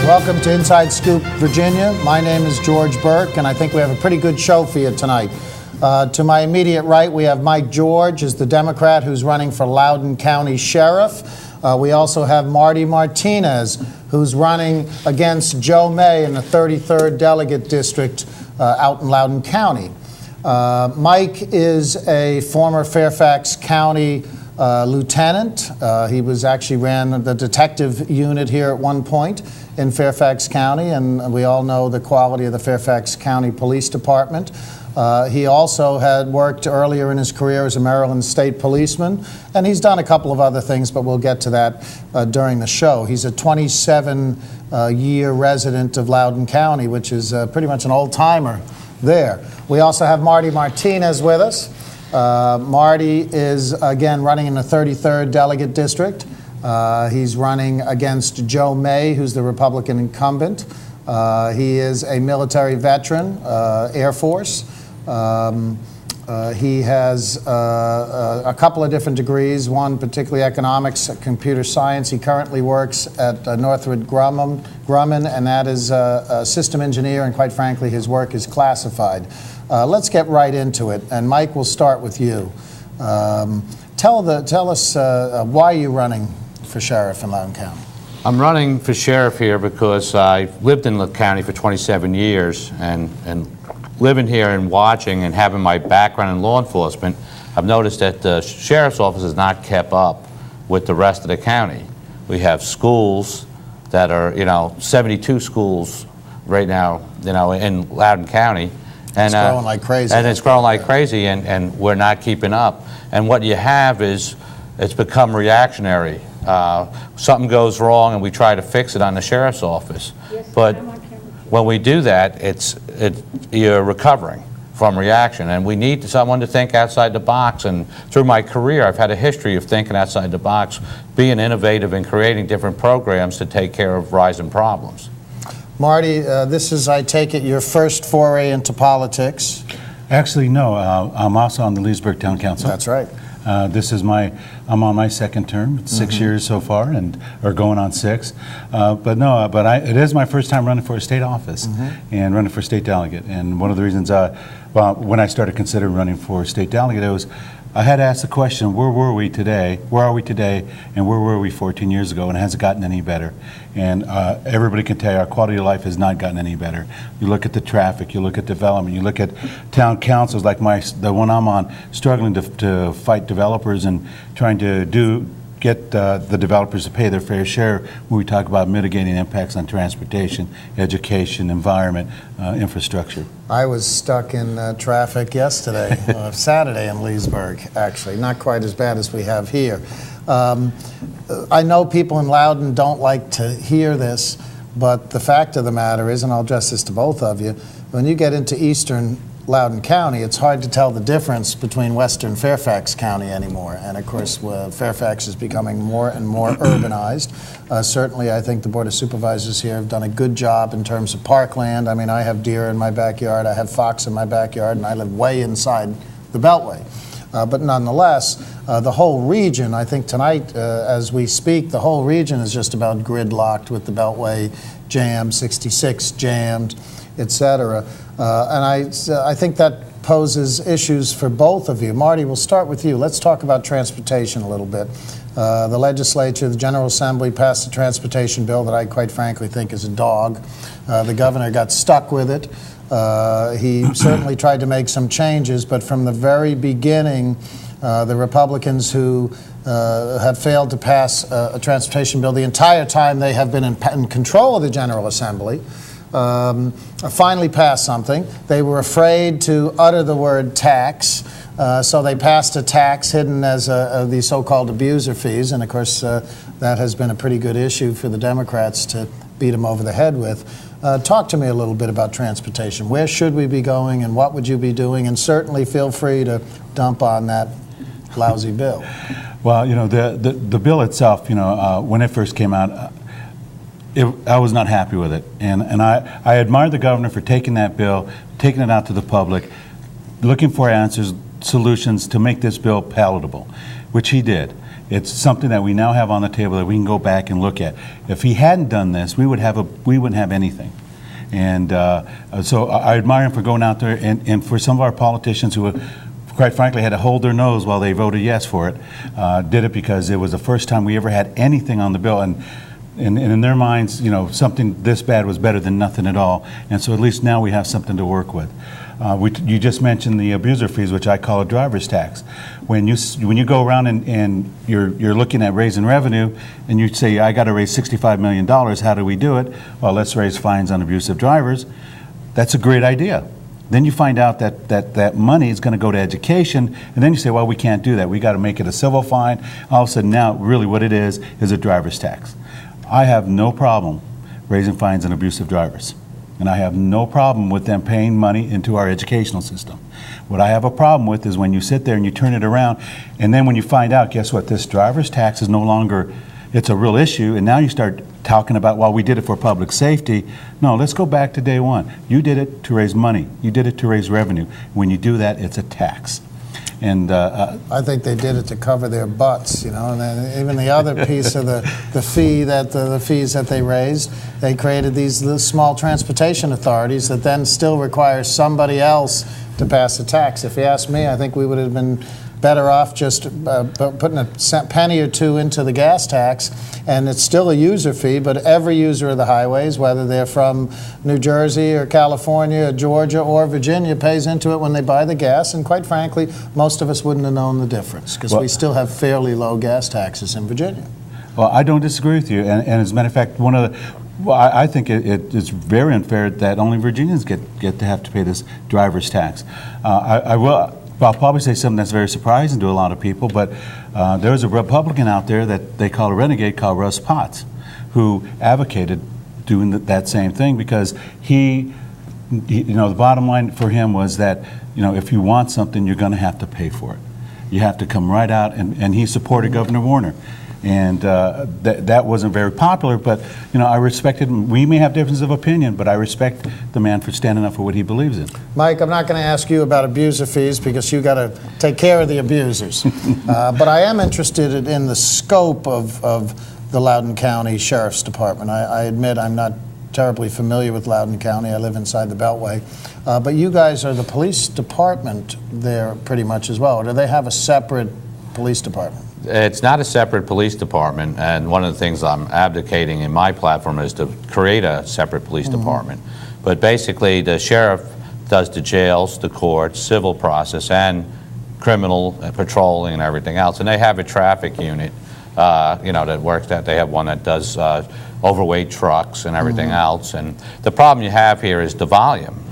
Welcome to Inside Scoop, Virginia. My name is George Burke, and I think we have a pretty good show for you tonight. To my immediate right, we have Mike George, is the Democrat who's running for Loudoun County Sheriff. We also have Marty Martinez, who's running against Joe May in the 33rd Delegate District out in Loudoun County. Mike is a former Fairfax County lieutenant. He ran the detective unit here at one point in Fairfax County, and we all know the quality of the Fairfax County Police Department. He also had worked earlier in his career as a Maryland State policeman, and he's done a couple of other things, but we'll get to that during the show. He's a 27-year resident of Loudoun County, which is pretty much an old-timer there. We also have Marty Martinez with us. Marty is, again, running in the 33rd Delegate District. He's running against Joe May, who's the Republican incumbent. He is a military veteran, Air Force. He has a couple of different degrees, one particularly economics, computer science. He currently works at Northrop Grumman, and that is a system engineer, and quite frankly, his work is classified. Let's get right into it, and Mike, we'll start with you. Tell us why you're running for sheriff in Loudoun County. I'm running for sheriff here because I've lived in the county for 27 years, and living here and watching and having my background in law enforcement, I've noticed that the sheriff's office is not kept up with the rest of the county. We have schools that are, 72 schools right now, in Loudoun County. And, it's growing like crazy. And it's growing like crazy, and we're not keeping up. And what you have is, it's become reactionary. Something goes wrong and we try to fix it on the sheriff's office. Yes, but when we do that, you're recovering from reaction, and we need someone to think outside the box. And through my career, I've had a history of thinking outside the box, being innovative and creating different programs to take care of rising problems. Marty, this is, I take it, your first foray into politics. Actually, no. I'm also on the Leesburg Town Council. That's right. I'm on my second term. It's 6 years so far, or going on 6. It is my first time running for a state office and running for state delegate. And one of the reasons, when I started considering running for state delegate, I had to ask the question, where are we today, and where were we 14 years ago, and has it gotten any better? And everybody can tell you our quality of life has not gotten any better. You look at the traffic, you look at development, you look at town councils like the one I'm on, struggling to fight developers and trying to get the developers to pay their fair share when we talk about mitigating impacts on transportation, education, environment, infrastructure. I was stuck in traffic yesterday, Saturday in Leesburg, actually. Not quite as bad as we have here. I know people in Loudoun don't like to hear this, but the fact of the matter is, and I'll address this to both of you, when you get into eastern Loudoun County, it's hard to tell the difference between western Fairfax County anymore. And of course, Fairfax is becoming more and more urbanized. Certainly, I think the Board of Supervisors here have done a good job in terms of parkland. I mean, I have deer in my backyard, I have fox in my backyard, and I live way inside the Beltway. But nonetheless, the whole region, I think tonight, as we speak, the whole region is just about gridlocked with the Beltway jammed, 66 jammed, etc. And I think that poses issues for both of you. Marty, we'll start with you. Let's talk about transportation a little bit. The legislature, the General Assembly, passed a transportation bill that I quite frankly think is a dog. The governor got stuck with it. He certainly tried to make some changes, but from the very beginning, the Republicans who have failed to pass a transportation bill the entire time they have been in control of the General Assembly, finally passed something. They were afraid to utter the word tax, so they passed a tax hidden as the so-called abuser fees, and of course that has been a pretty good issue for the Democrats to beat them over the head with. Talk to me a little bit about transportation. Where should we be going, and what would you be doing? And certainly feel free to dump on that lousy bill. Well, the bill itself, when it first came out, I was not happy with it. And I admire the governor for taking that bill, taking it out to the public, looking for answers, solutions to make this bill palatable, which he did. it's something that we now have on the table that we can go back and look at. If he hadn't done this, we wouldn't have anything. And so I admire him for going out there, and for some of our politicians who, quite frankly, had to hold their nose while they voted yes for it, did it because it was the first time we ever had anything on the bill. And in their minds, you know, something this bad was better than nothing at all. And so at least now we have something to work with. You just mentioned the abuser fees, which I call a driver's tax. When you go around and you're looking at raising revenue, and you say, I got to raise $65 million, how do we do it? Well, let's raise fines on abusive drivers. That's a great idea. Then you find out that money is going to go to education, and then you say, well, we can't do that. We got to make it a civil fine. All of a sudden now, really what it is a driver's tax. I have no problem raising fines on abusive drivers. And I have no problem with them paying money into our educational system. What I have a problem with is when you sit there and you turn it around, and then when you find out, guess what, this driver's tax is no longer, it's a real issue, and now you start talking about, well, we did it for public safety. No, let's go back to day one. You did it to raise money. You did it to raise revenue. When you do that, it's a tax. And I think they did it to cover their butts, you know. And then even the other piece of the fees that they raised, they created these little small transportation authorities that then still require somebody else to pass the tax. If you ask me, I think we would have been better off just putting a penny or two into the gas tax, and it's still a user fee, but every user of the highways, whether they're from New Jersey or California or Georgia or Virginia, pays into it when they buy the gas, and quite frankly, most of us wouldn't have known the difference, because we still have fairly low gas taxes in Virginia. Well, I don't disagree with you, and as a matter of fact, I think it's very unfair that only Virginians get to have to pay this driver's tax. I'll probably say something that's very surprising to a lot of people, but there's a Republican out there that they call a renegade called Russ Potts, who advocated doing that same thing because he, you know, the bottom line for him was that, you know, if you want something, you're going to have to pay for it. You have to come right out, and he supported Governor Warner. And that wasn't very popular, but, you know, I respected him. We may have differences of opinion, but I respect the man for standing up for what he believes in. Mike, I'm not going to ask you about abuser fees because you got to take care of the abusers. But I am interested in the scope of the Loudoun County Sheriff's Department. I admit I'm not terribly familiar with Loudoun County. I live inside the Beltway. But you guys are the police department there pretty much as well. Or do they have a separate police department? It's not a separate police department, and one of the things I'm advocating in my platform is to create a separate police department. But basically, the sheriff does the jails, the courts, civil process, and criminal patrolling and everything else. And they have a traffic unit, you know, that works. That they have one that does overweight trucks and everything else. And the problem you have here is the volume,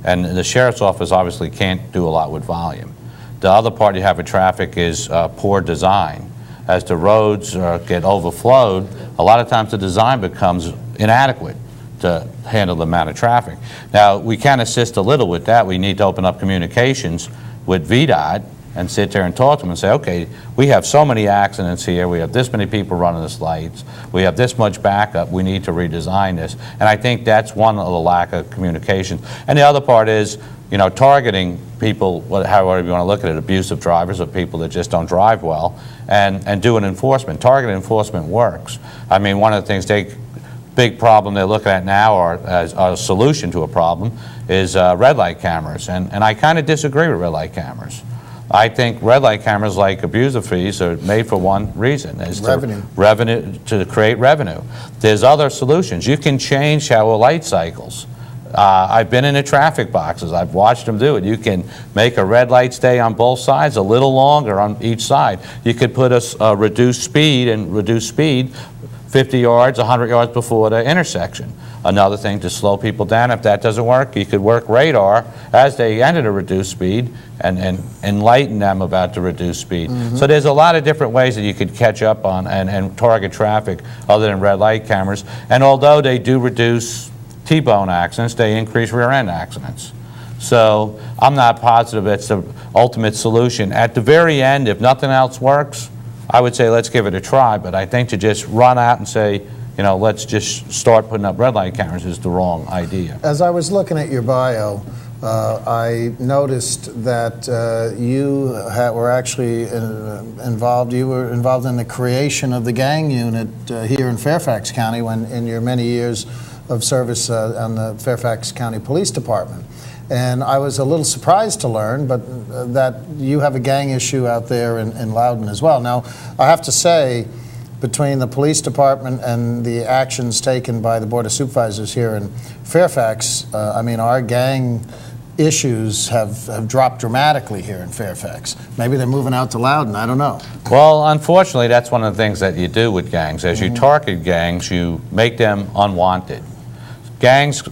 and the sheriff's office obviously can't do a lot with volume. The other part you have with traffic is poor design. As the roads get overflowed, a lot of times the design becomes inadequate to handle the amount of traffic. Now, we can assist a little with that. We need to open up communications with VDOT and sit there and talk to them and say, okay, we have so many accidents here, we have this many people running the lights, we have this much backup, we need to redesign this. And I think that's one of the lack of communication. And the other part is, you know, targeting people, however you want to look at it, abusive drivers or people that just don't drive well, and doing enforcement. Targeted enforcement works. I mean, one of the things big problem they're looking at now, or as a solution to a problem, is red light cameras. And I kind of disagree with red light cameras. I think red light cameras, like abuser fees, are made for one reason, is to create revenue. There's other solutions. You can change how a light cycles. I've been in the traffic boxes. I've watched them do it. You can make a red light stay on both sides, a little longer on each side. You could put a reduced speed 50 yards, 100 yards before the intersection. Another thing to slow people down. If that doesn't work, you could work radar as they enter the reduced speed and enlighten them about the reduced speed. So there's a lot of different ways that you could catch up on and target traffic other than red light cameras. And although they do reduce T-bone accidents, they increase rear-end accidents. So I'm not positive it's the ultimate solution. At the very end, if nothing else works, I would say let's give it a try. But I think to just run out and say, you know, let's just start putting up red light cameras is the wrong idea. As I was looking at your bio, I noticed that you were actually involved. You were involved in the creation of the gang unit here in Fairfax County when, in your many years of service on the Fairfax County Police Department. And I was a little surprised to learn, that you have a gang issue out there in Loudoun as well. Now, I have to say, between the police department and the actions taken by the Board of Supervisors here in Fairfax, I mean, our gang issues have dropped dramatically here in Fairfax. Maybe they're moving out to Loudoun, I don't know. Well, unfortunately, that's one of the things that you do with gangs. As you target gangs, you make them unwanted. Gangs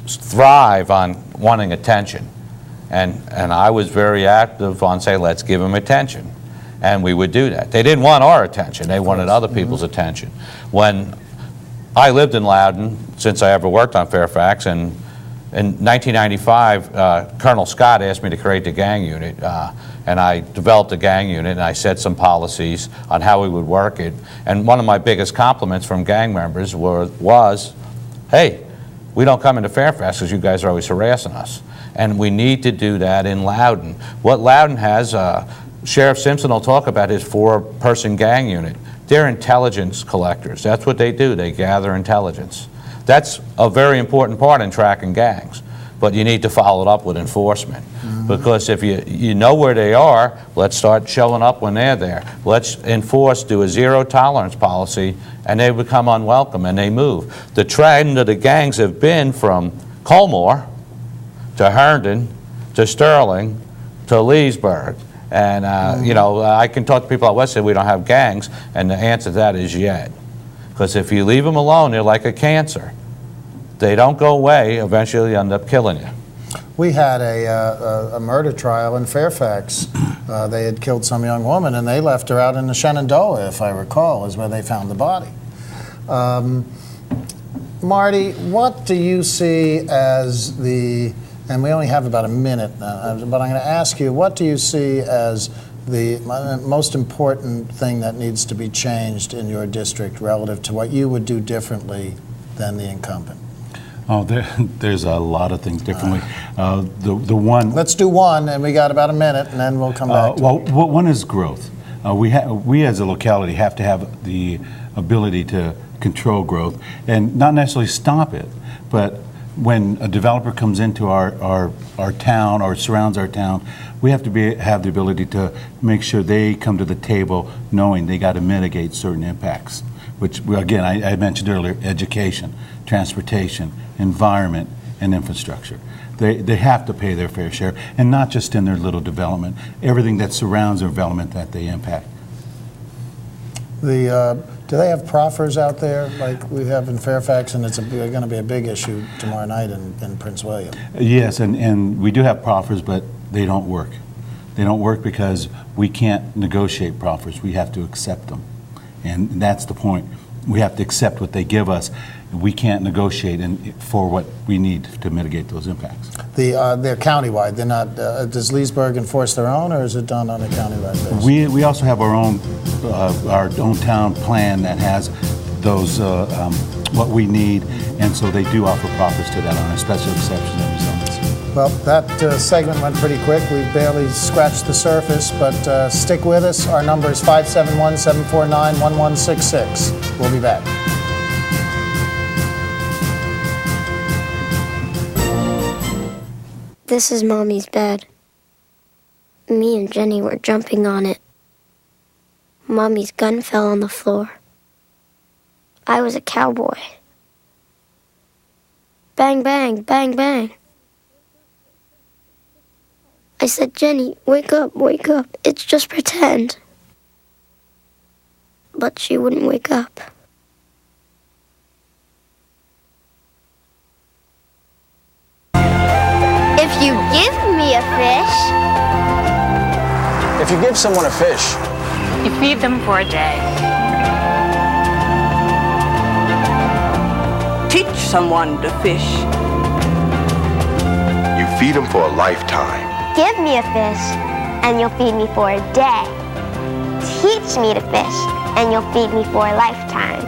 thrive on wanting attention. And I was very active on saying, let's give them attention. And we would do that. They didn't want our attention. They wanted other people's attention. When I lived in Loudoun, since I ever worked on Fairfax, and in 1995, Colonel Scott asked me to create the gang unit, and I developed a gang unit, and I set some policies on how we would work it. And one of my biggest compliments from gang members was, hey, we don't come into Fairfax because you guys are always harassing us. And we need to do that in Loudoun. What Loudoun has, Sheriff Simpson will talk about his 4-person gang unit. They're intelligence collectors. That's what they do. They gather intelligence. That's a very important part in tracking gangs. But you need to follow it up with enforcement. Because if you know where they are, let's start showing up when they're there. Let's enforce, do a zero-tolerance policy, and they become unwelcome and they move. The trend of the gangs have been from Colmore to Herndon to Sterling to Leesburg. And, you know, I can talk to people out west and say we don't have gangs, and the answer to that is yet. Because if you leave them alone, they're like a cancer. They don't go away, eventually they end up killing you. We had a murder trial in Fairfax. They had killed some young woman, and they left her out in the Shenandoah, if I recall, is where they found the body. Marty, what do you see as the, and we only have about a minute, but I'm going to ask you, what do you see as the most important thing that needs to be changed in your district relative to what you would do differently than the incumbent? Oh, there's a lot of things differently. The one. Let's do one, and we got about a minute, and then we'll come back. Well, one is growth. We as a locality have to have the ability to control growth and not necessarily stop it, but when a developer comes into our town or surrounds our town, we have to have the ability to make sure they come to the table knowing they got to mitigate certain impacts, which, again, I mentioned earlier, education, transportation, environment, and infrastructure. They have to pay their fair share, and not just in their little development, everything that surrounds their development that they impact. Do they have proffers out there like we have in Fairfax, and it's going to be a big issue tomorrow night in Prince William? Yes, and we do have proffers, but they don't work. They don't work because we can't negotiate proffers. We have to accept them, and that's the point. We have to accept what they give us. We can't negotiate for what we need to mitigate those impacts. They're countywide. They're not. Does Leesburg enforce their own, or is it done on a countywide basis? We also have our own town plan that has those what we need, and so they do offer proffers to that on a special exception every zones. Well, that segment went pretty quick. We barely scratched the surface, but stick with us. Our number is 571-749-1166. We'll be back. This is Mommy's bed. Me and Jenny were jumping on it. Mommy's gun fell on the floor. I was a cowboy. Bang, bang, bang, bang. I said, Jenny, wake up, wake up. It's just pretend. But she wouldn't wake up. If you give me a fish. If you give someone a fish, you feed them for a day. Teach someone to fish. You feed them for a lifetime. Give me a fish, and you'll feed me for a day. Teach me to fish, and you'll feed me for a lifetime.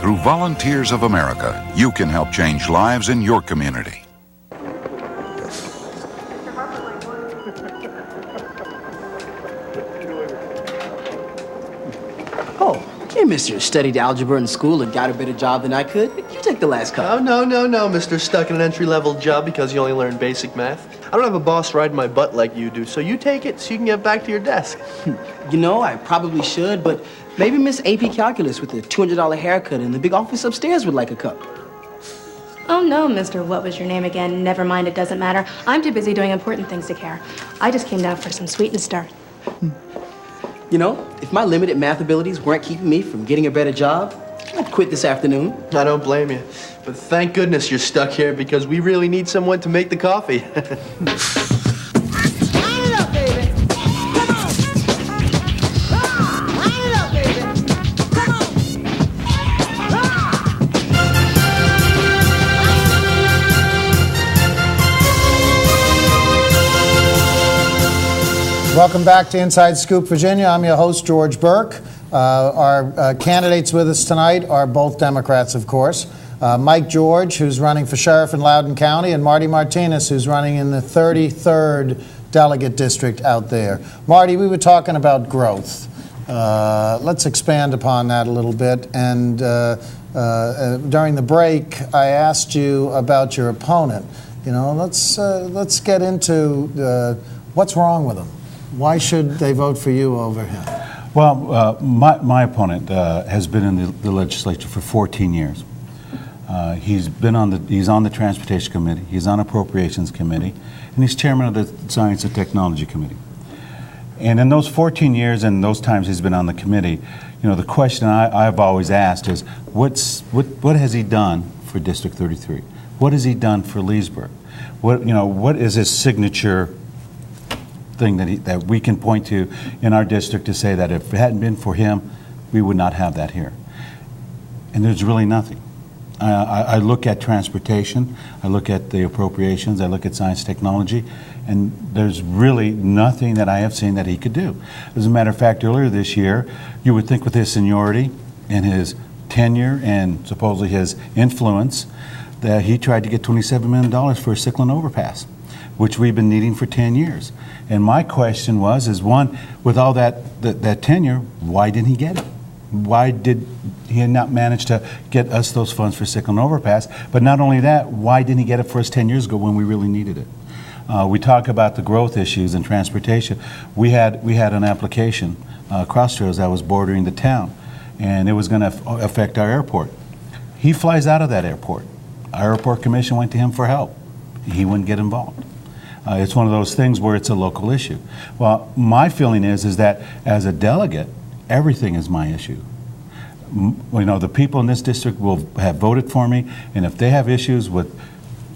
Through Volunteers of America, you can help change lives in your community. mister, studied algebra in school and got a better job than I could. You take the last cup. Oh, no, mister. Stuck in an entry-level job because you only learned basic math. I don't have a boss riding my butt like you do, so you take it so you can get back to your desk. You know, I probably should, but maybe Miss AP Calculus with the $200 haircut in the big office upstairs would like a cup. Oh, no, Mr. What was your name again? Never mind, it doesn't matter. I'm too busy doing important things to care. I just came down for some sweet and start. You know, if my limited math abilities weren't keeping me from getting a better job, I'd quit this afternoon. I don't blame you. But thank goodness you're stuck here because we really need someone to make the coffee. Welcome back to Inside Scoop, Virginia. I'm your host, George Burke. Our candidates with us tonight are both Democrats, of course. Mike George, who's running for sheriff in Loudoun County, and Marty Martinez, who's running in the 33rd delegate district out there. Marty, we were talking about growth. Let's expand upon that a little bit. And during the break, I asked you about your opponent. You know, let's get into what's wrong with him. Why should they vote for you over him? Well, my opponent has been in the legislature for 14 years. He's on the Transportation Committee, he's on Appropriations Committee, and he's chairman of the Science and Technology Committee. And in those 14 years and those times he's been on the committee, you know, the question I've always asked is, what has he done for District 33? What has he done for Leesburg? What is his signature thing that we can point to in our district to say that if it hadn't been for him, we would not have that here? And there's really nothing. I look at transportation, I look at the appropriations, I look at science technology, and there's really nothing that I have seen that he could do. As a matter of fact, earlier this year, you would think with his seniority and his tenure and supposedly his influence that he tried to get $27 million for a Cyclone overpass, which we've been needing for 10 years. And my question is one, with all that tenure, why didn't he get it? Why did he not manage to get us those funds for Cyclone overpass? But not only that, why didn't he get it for us 10 years ago when we really needed it? We talk about the growth issues in transportation. We had an application, Crossrails, that was bordering the town, and it was going to affect our airport. He flies out of that airport. Our airport commission went to him for help. He wouldn't get involved. It's one of those things where it's a local issue. Well, my feeling is that as a delegate, everything is my issue. You know, the people in this district will have voted for me, and if they have issues with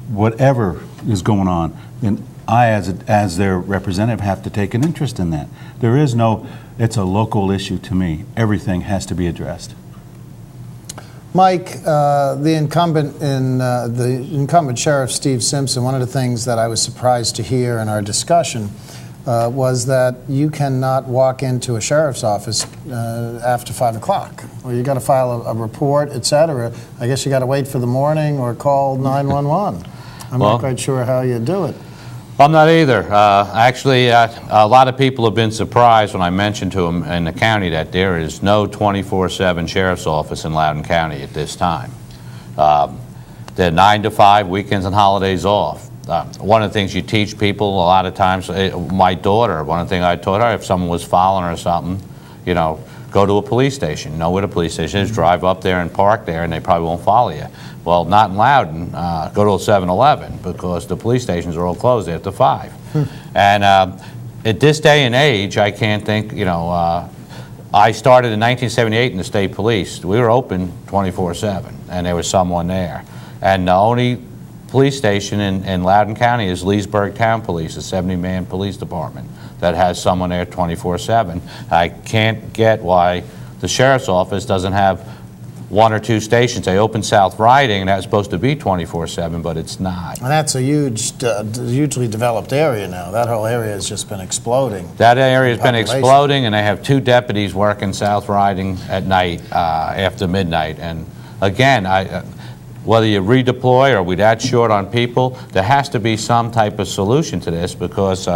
whatever is going on, then I, as their representative, have to take an interest in that. There is no, it's a local issue to me. Everything has to be addressed. Mike, the incumbent Sheriff Steve Simpson, one of the things that I was surprised to hear in our discussion was that you cannot walk into a sheriff's office after 5 o'clock, or you got to file a report, etc. I guess you got to wait for the morning or call 911. I'm not quite sure how you do it. I'm not either. Actually, a lot of people have been surprised when I mentioned to them in the county that there is no 24/7 sheriff's office in Loudoun County at this time. They're 9 to 5, weekends and holidays off. One of the things you teach people a lot of times, my daughter, one of the things I taught her, if someone was following her or something, you know, go to a police station. Know where the police station is, drive up there and park there, and they probably won't follow you. Well, not in Loudoun. Go to a 7-Eleven because the police stations are all closed after 5. And at this day and age, I can't think, you know, I started in 1978 in the state police. We were open 24/7, and there was someone there. And the only police station in Loudoun County is Leesburg Town Police, a 70-man police department that has someone there 24/7. I can't get why the sheriff's office doesn't have 1 or 2 stations. They opened South Riding, and that's supposed to be 24/7, but it's not. And that's a hugely developed area now. That whole area has just been exploding. That area has been exploding, and they have 2 deputies working South Riding at night after midnight. And again, whether you redeploy or we're that short on people, there has to be some type of solution to this because,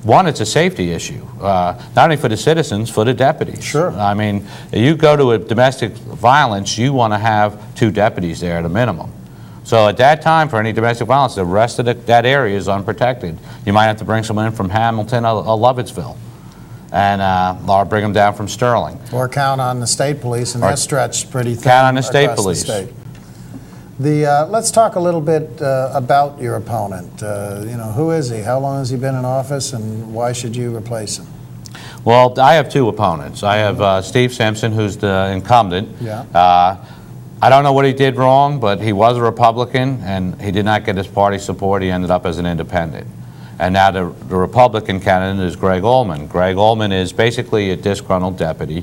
one, it's a safety issue, not only for the citizens, for the deputies. Sure. I mean, you go to a domestic violence, you want to have 2 deputies there at a minimum. So at that time, for any domestic violence, the rest of that area is unprotected. You might have to bring someone in from Hamilton or Lovettsville, and or bring them down from Sterling. Or count on the state police, and they're stretched pretty thin. Count on the state across police. The state. Let's talk a little bit about your opponent. Who is he? How long has he been in office, and why should you replace him? Well, I have 2 opponents. I have Steve Simpson, who's the incumbent. Yeah. I don't know what he did wrong, but he was a Republican, and he did not get his party support. He ended up as an independent. And now the Republican candidate is Greg Ullman. Greg Ullman is basically a disgruntled deputy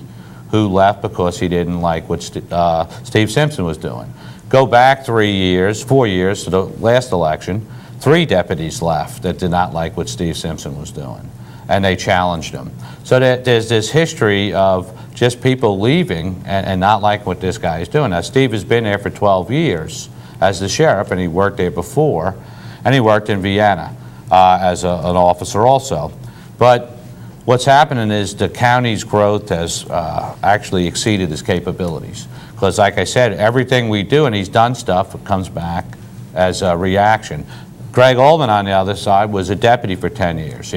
who left because he didn't like what Steve Simpson was doing. Go back 4 years to the last election, 3 deputies left that did not like what Steve Simpson was doing, and they challenged him. So there's this history of just people leaving and not like what this guy is doing. Now, Steve has been there for 12 years as the sheriff, and he worked there before, and he worked in Vienna as an officer also. But what's happening is the county's growth has actually exceeded his capabilities. Because like I said, everything we do, and he's done stuff, comes back as a reaction. Greg Ullman, on the other side, was a deputy for 10 years.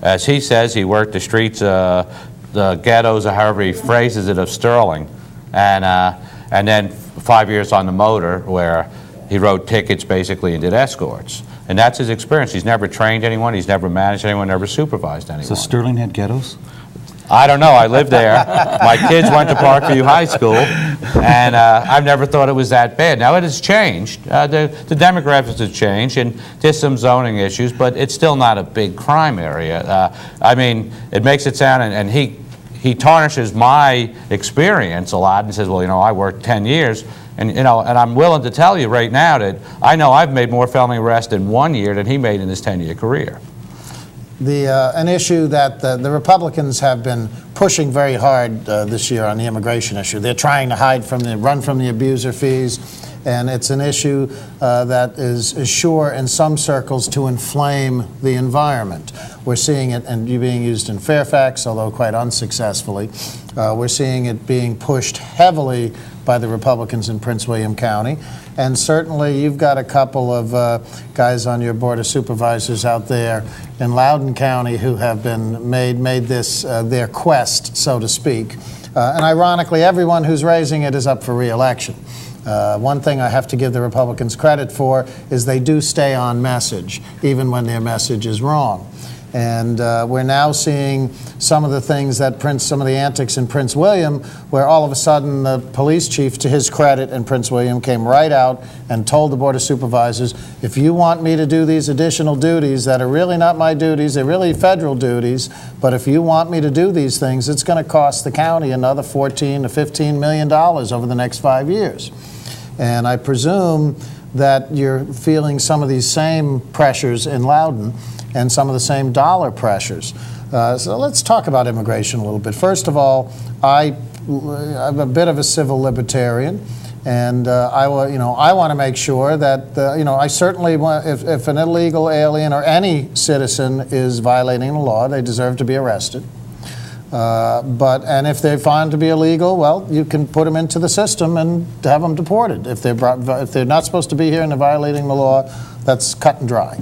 As he says, he worked the streets, the ghettos, or however he phrases it, of Sterling. And then 5 years on the motor, where he wrote tickets basically and did escorts. And that's his experience. He's never trained anyone, he's never managed anyone, never supervised anyone. So Sterling had ghettos? I don't know. I lived there. My kids went to Parkview High School, and I've never thought it was that bad. Now, it has changed. The demographics have changed, and there's some zoning issues, but it's still not a big crime area. I mean, it makes it sound, and he tarnishes my experience a lot and says, well, I worked 10 years, and I'm willing to tell you right now that I know I've made more felony arrests in 1 year than he made in his 10-year career. An issue that the Republicans have been pushing very hard this year on the immigration issue. They're trying to run from the abuser fees, and it's an issue that is sure in some circles to inflame the environment. We're seeing it being used in Fairfax, although quite unsuccessfully. We're seeing it being pushed heavily by the Republicans in Prince William County. And certainly you've got a couple of guys on your Board of Supervisors out there in Loudoun County who have been made this their quest, so to speak. And ironically, everyone who's raising it is up for re-election. One thing I have to give the Republicans credit for is they do stay on message, even when their message is wrong. And we're now seeing some of the things some of the antics in Prince William, where all of a sudden the police chief, to his credit in Prince William, came right out and told the Board of Supervisors, if you want me to do these additional duties that are really not my duties, they're really federal duties, but if you want me to do these things, it's going to cost the county another $14 to $15 million over the next 5 years. And I presume that you're feeling some of these same pressures in Loudoun and some of the same dollar pressures. So let's talk about immigration a little bit. First of all, I'm a bit of a civil libertarian, and I want to make sure that I certainly want, if an illegal alien or any citizen is violating the law, they deserve to be arrested. And if they're found to be illegal, well, you can put them into the system and have them deported. If they're not supposed to be here and they're violating the law, that's cut and dry.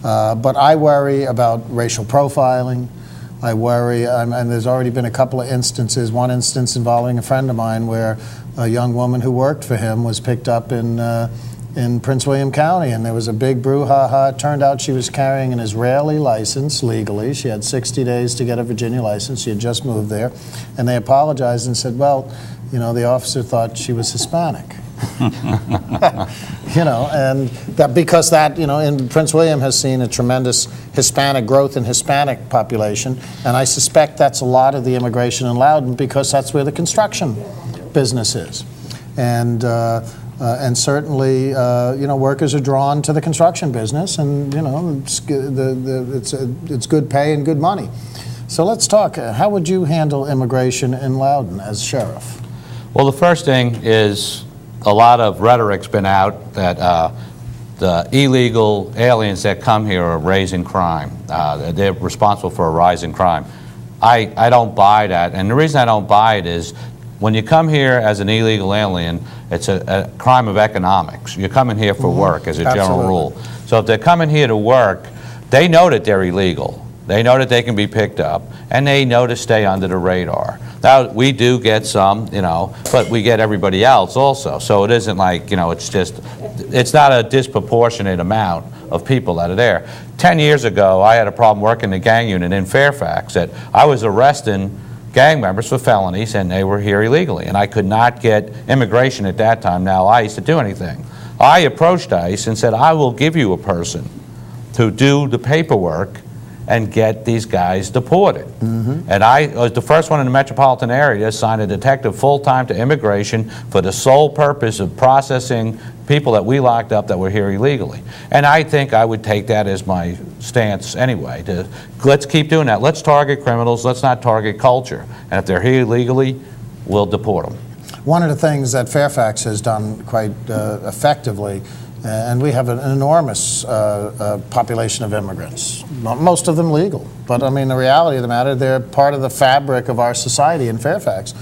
But I worry about racial profiling. I worry, and there's already been a couple of instances, one instance involving a friend of mine where a young woman who worked for him was picked up in Prince William County, and there was a big brouhaha. It turned out she was carrying an Israeli license legally. She had 60 days to get a Virginia license. She had just moved there. And they apologized and said, well, the officer thought she was Hispanic. And that because in Prince William has seen a tremendous Hispanic growth in Hispanic population, and I suspect that's a lot of the immigration in Loudoun because that's where the construction business is, and certainly workers are drawn to the construction business, and it's good pay and good money. So let's talk. How would you handle immigration in Loudoun as sheriff? Well, the first thing is a lot of rhetoric's been out that the illegal aliens that come here are raising crime. They're responsible for a rise in crime. I don't buy that, and the reason I don't buy it is when you come here as an illegal alien, it's a crime of economics. You're coming here for work as a general rule. So if they're coming here to work, they know that they're illegal. They know that they can be picked up, and they know to stay under the radar. Now, we do get some, but we get everybody else also. So it isn't like, it's not a disproportionate amount of people that are there. 10 years ago, I had a problem working the gang unit in Fairfax that I was arresting gang members for felonies, and they were here illegally. And I could not get immigration at that time, now ICE, to do anything. I approached ICE and said, I will give you a person to do the paperwork and get these guys deported. And I was the first one in the metropolitan area to assign a detective full-time to immigration for the sole purpose of processing people that we locked up that were here illegally. And I think I would take that as my stance anyway. Let's keep doing that. Let's target criminals. Let's not target culture. And if they're here illegally, we'll deport them. One of the things that Fairfax has done quite effectively, and we have an enormous population of immigrants, most of them legal. But I mean, the reality of the matter, they're part of the fabric of our society in Fairfax.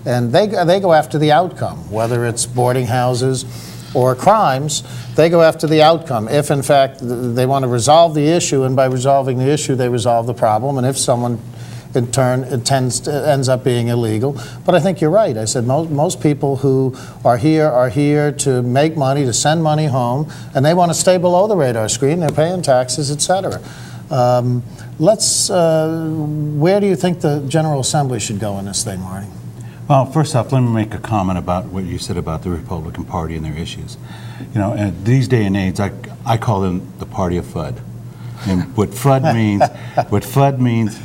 And they go after the outcome, whether it's boarding houses or crimes, they go after the outcome. If in fact they want to resolve the issue, and by resolving the issue, they resolve the problem, and if someone in turn ends up being illegal. But I think you're right. I said most people who are here to make money, to send money home, and they want to stay below the radar screen. They're paying taxes, etc. Where do you think the General Assembly should go in this thing, Marty? Well, first off, let me make a comment about what you said about the Republican Party and their issues. And these day and age, I call them the party of FUD. And what FUD means,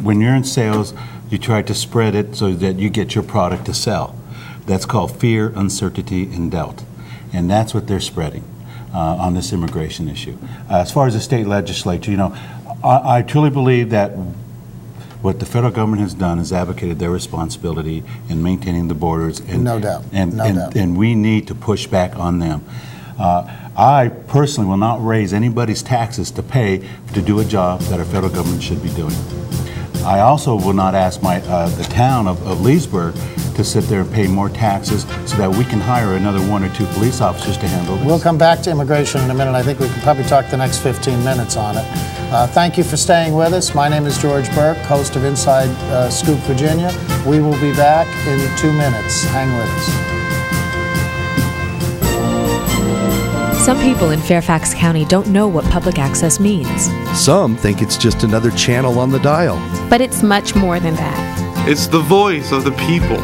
when you're in sales, you try to spread it so that you get your product to sell. That's called fear, uncertainty, and doubt. And that's what they're spreading on this immigration issue. As far as the state legislature, I truly believe that what the federal government has done is advocated their responsibility in maintaining the borders. And, no doubt. And we need to push back on them. I personally will not raise anybody's taxes to pay to do a job that our federal government should be doing. I also will not ask the town of Leesburg to sit there and pay more taxes so that we can hire another 1 or 2 police officers to handle this. We'll come back to immigration in a minute. I think we can probably talk the next 15 minutes on it. Thank you for staying with us. My name is George Burke, host of Inside Scoop Virginia. We will be back in 2 minutes. Hang with us. Some people in Fairfax County don't know what public access means. Some think it's just another channel on the dial. But it's much more than that. It's the voice of the people.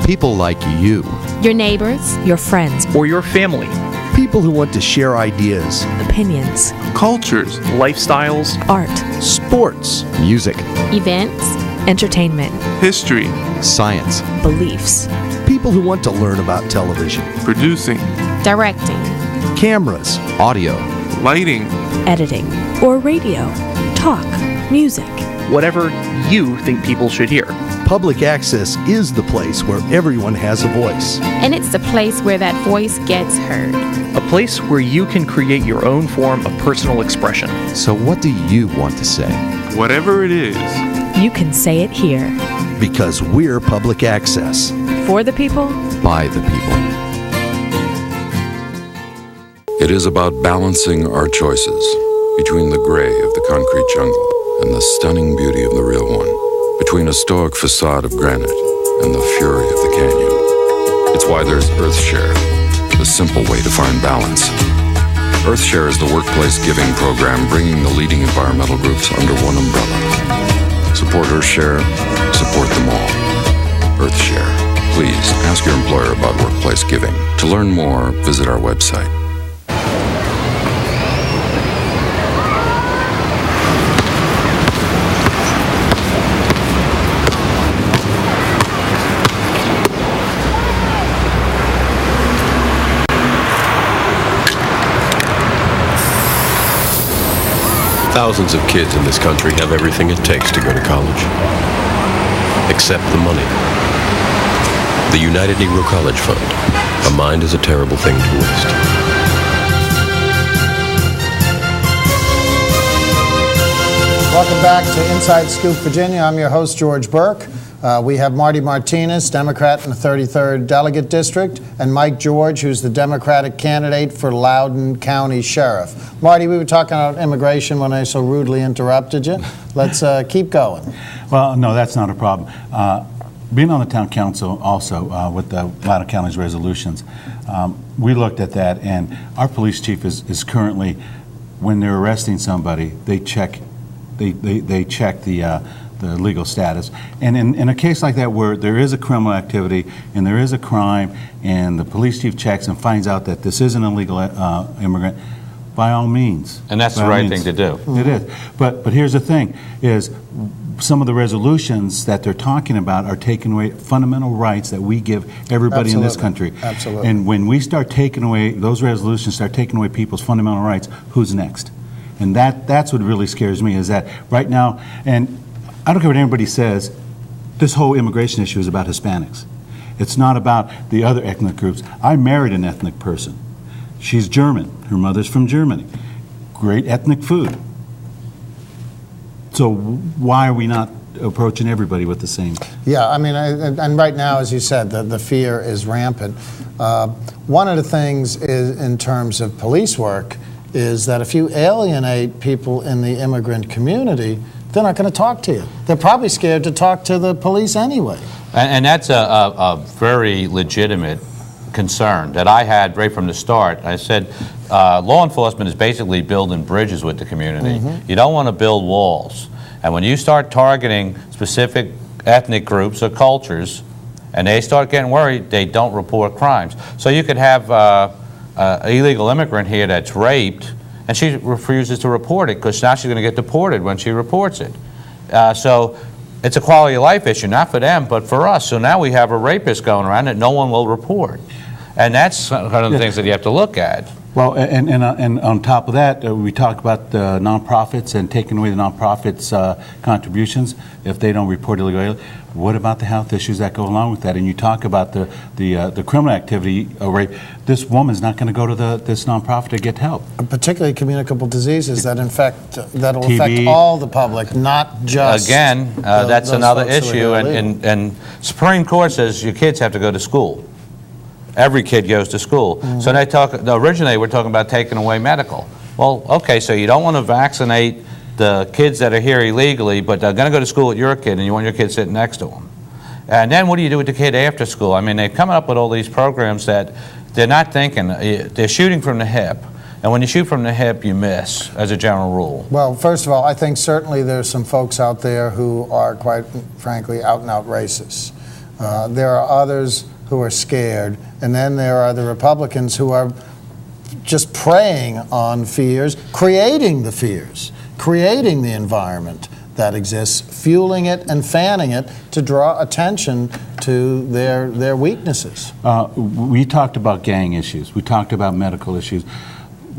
People like you. Your neighbors, your friends, or your family. People who want to share ideas, opinions, cultures, lifestyles, art, sports, music, events, entertainment, history, science, beliefs. People who want to learn about television, producing, directing, cameras, audio, lighting, editing, or radio, talk, music. Whatever you think people should hear. Public access is the place where everyone has a voice. And it's the place where that voice gets heard. A place where you can create your own form of personal expression. So what do you want to say? Whatever it is. You can say it here. Because we're public access. For the people. By the people. It is about balancing our choices between the gray of the concrete jungle and the stunning beauty of the real one, between a stoic facade of granite and the fury of the canyon. It's why there's EarthShare, the simple way to find balance. EarthShare is the workplace giving program bringing the leading environmental groups under one umbrella. Support EarthShare, support them all. EarthShare. Please ask your employer about workplace giving. To learn more, visit our website. Thousands of kids in this country have everything it takes to go to college, except the money. The United Negro College Fund. A mind is a terrible thing to waste. Welcome back to Inside Scoop, Virginia. I'm your host, George Burke. We have Marty Martinez, Democrat in the 33rd Delegate District, and Mike George, who's the Democratic candidate for Loudoun County Sheriff. Marty, we were talking about immigration when I so rudely interrupted you. Let's keep going. Well, no, that's not a problem. Being on the town council also with the Loudoun County's resolutions, we looked at that, and our police chief is currently, when they're arresting somebody, they check the legal status. And in a case like that where there is a criminal activity and there is a crime and the police chief checks and finds out that this is an illegal immigrant, by all means. And that's the right thing to do. It is. But here's the thing, is some of the resolutions that they're talking about are taking away fundamental rights that we give everybody in this country. Absolutely. And when we start taking away, those resolutions start taking away people's fundamental rights, who's next? And that's what really scares me, is that right now, and I don't care what anybody says, this whole immigration issue is about Hispanics. It's not about the other ethnic groups. I married an ethnic person. She's German. Her mother's from Germany. Great ethnic food. So why are we not approaching everybody with the same? Yeah, I mean, and right now, as you said, the fear is rampant. One of the things is, in terms of police work, is that if you alienate people in the immigrant community, they're not going to talk to you. They're probably scared to talk to the police anyway. And that's a very legitimate concern that I had right from the start. I said, law enforcement is basically building bridges with the community. You don't want to build walls. And when you start targeting specific ethnic groups or cultures, and they start getting worried, they don't report crimes. So you could have an illegal immigrant here that's raped, and she refuses to report it because now she's going to get deported when she reports it. So it's a quality of life issue, not for them, but for us. So now we have a rapist going around that no one will report. And that's one of the things that you have to look at. Well, and on top of that, we talk about the nonprofits and taking away the nonprofits' contributions if they don't report illegal. What about the health issues that go along with that? And you talk about the criminal activity, rape. This woman's not going to go to this nonprofit to get help. Particularly communicable diseases that'll TB. affect all the public, not just Again, that's another issue, and Supreme Court says your kids have to go to school. Every kid goes to school. So they originally we're talking about taking away medical. Well, okay, so you don't want to vaccinate the kids that are here illegally, but they're going to go to school with your kid, and you want your kid sitting next to them. And then what do you do with the kid after school? I mean, they're coming up with all these programs that they're not thinking. They're shooting from the hip. And when you shoot from the hip, you miss, as a general rule. Well, first of all, I think certainly there's some folks out there who are, quite frankly, out-and-out racists. There are others who are scared, and then there are the Republicans who are just preying on fears, creating the fears, creating the environment that exists, fueling it and fanning it to draw attention to their weaknesses. We talked about gang issues. We talked about medical issues.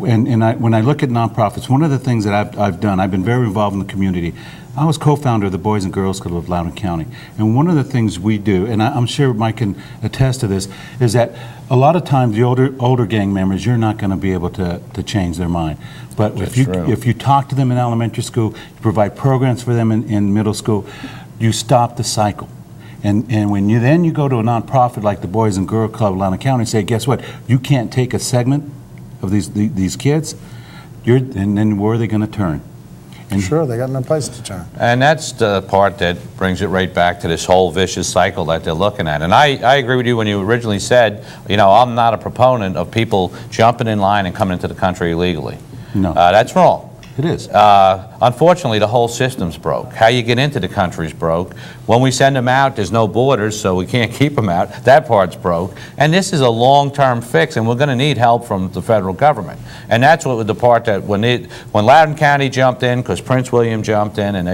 And when I look at nonprofits, one of the things that I've done, I've been very involved in the community. I was co-founder of the Boys and Girls Club of Loudoun County. And one of the things we do, and I'm sure Mike can attest to this, is that a lot of times the older gang members, you're not going to be able to change their mind. But if you talk to them in elementary school, you provide programs for them in middle school, you stop the cycle. And when you go to a nonprofit like the Boys and Girls Club of Loudoun County and say, guess what, you can't take a segment of these kids, and then where are they going to turn? And sure, they got no place to turn. And that's the part that brings it right back to this whole vicious cycle that they're looking at. And I agree with you when you originally said, you know, I'm not a proponent of people jumping in line and coming into the country illegally. No. That's wrong. It is. Unfortunately, the whole system's broke. How you get into the country's broke. When we send them out, there's no borders, so we can't keep them out. That part's broke. And this is a long-term fix, and we're going to need help from the federal government. And that's what the part that when Loudoun County jumped in, because Prince William jumped in, and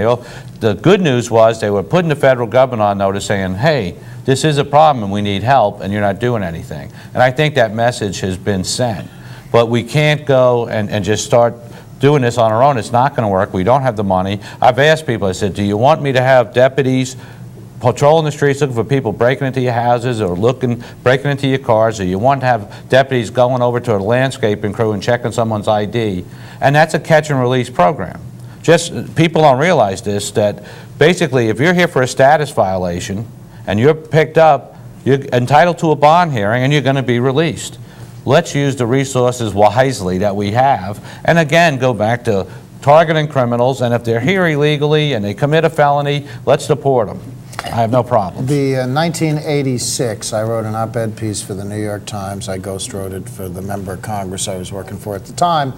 the good news was they were putting the federal government on notice saying, hey, this is a problem and we need help, and you're not doing anything. And I think that message has been sent. But we can't go and just start doing this on our own. It's not going to work. We don't have the money. I've asked people, I said, do you want me to have deputies patrolling the streets looking for people breaking into your houses or breaking into your cars, or you want to have deputies going over to a landscaping crew and checking someone's ID, and that's a catch and release program. Just people don't realize this, that basically if you're here for a status violation and you're picked up, you're entitled to a bond hearing and you're going to be released. Let's use the resources wisely that we have, and again go back to targeting criminals, and if they're here illegally and they commit a felony, let's deport them. I have no problem. 1986, I wrote an op-ed piece for the New York Times. I ghost wrote it for the member of Congress I was working for at the time,